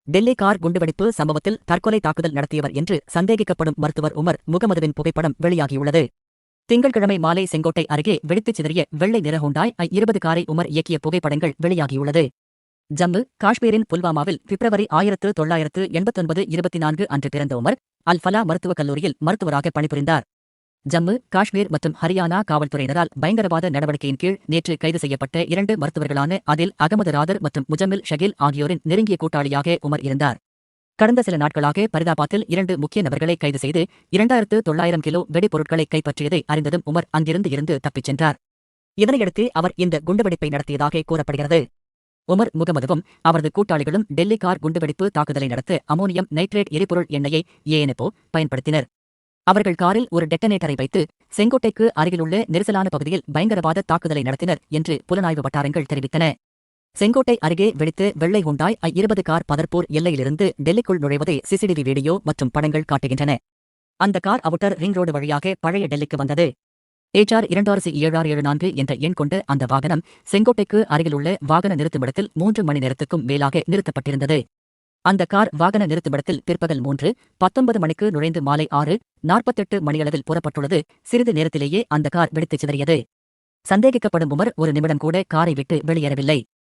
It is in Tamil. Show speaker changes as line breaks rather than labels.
டெல்லி கார் குண்டுவெடிப்பு சம்பவத்தில் தற்கொலை தாக்குதல் நடத்தியவர் என்று சந்தேகிக்கப்படும் மருத்துவர் உமர் முகமதுவின் புகைப்படம் வெளியாகியுள்ளது. திங்கட்கிழமை மாலை செங்கோட்டை அருகே வெடித்துச் சிதறிய வெள்ளை நிற ஹூண்டாய் i20 காரை உமர் இயக்கிய புகைப்படங்கள் வெளியாகியுள்ளது. ஜம்மு காஷ்மீரின் புல்வாமாவில் பிப்ரவரி 1989 24 அன்று பிறந்த உமர் அல் ஃபலா மருத்துவக் கல்லூரியில் மருத்துவராக பணிபுரிந்தார். ஜம்மு காஷ்மீர் மற்றும் ஹரியானா காவல்துறையினரால் பயங்கரவாத நடவடிக்கையின் கீழ் நேற்று கைது செய்யப்பட்ட 2 மருத்துவர்களான அதில் அகமது ராதர் மற்றும் முஜம்மில் ஷகீல் ஆகியோரின் நெருங்கிய கூட்டாளியாக உமர் இருந்தார். கடந்த சில நாட்களாக பரிதாபாத்தில் 2 முக்கிய நபர்களை கைது செய்து 2900 கிலோ வெடிபொருட்களை கைப்பற்றியதை அறிந்ததும் உமர் அங்கிருந்து தப்பிச் சென்றார். இதனையடுத்து அவர் இந்த குண்டுவெடிப்பை நடத்தியதாக கூறப்படுகிறது. உமர் முகமதுவும் அவரது கூட்டாளிகளும் டெல்லி கார் குண்டுவெடிப்பு தாக்குதலை நடத்த அமோனியம் நைட்ரேட் எரிபொருள் எண்ணெயை ஏஎன்ஓ பயன்படுத்தினர். அவர்கள் காரில் ஒரு டெட்டனேட்டரை வைத்து செங்கோட்டைக்கு அருகிலுள்ள நெரிசலான பகுதியில் பயங்கரவாத தாக்குதலை நடத்தினர் என்று புலனாய்வு வட்டாரங்கள் தெரிவித்தன. செங்கோட்டை அருகே வெடித்த வெள்ளை ஹூண்டாய் i20 கார் பதர்பூர் எல்லையிலிருந்து டெல்லிக்குள் நுழைவதை சிசிடிவி வீடியோ மற்றும் படங்கள் காட்டுகின்றன. அந்த கார் அவுட்டர் ரிங் ரோடு வழியாக பழைய டெல்லிக்கு வந்தது. HR 26774 என்ற எண் கொண்ட அந்த வாகனம் செங்கோட்டைக்கு அருகிலுள்ள வாகன நிறுத்துமிடத்தில் 3 மணி நேரத்துக்கும் மேலாக நிறுத்தப்பட்டிருந்தது. அந்த கார் வாகன நிறுத்துமிடத்தில் பிற்பகல் 3:19 மணிக்கு நுழைந்து மாலை 6:48 மணியளவில் புறப்பட்டுள்ளது. சிறிது நேரத்திலேயே அந்த கார் வெடித்துச் சிதறியது. சந்தேகிக்கப்படும் உமர் ஒரு நிமிடம் கூட காரை விட்டு வெளியேறவில்லை.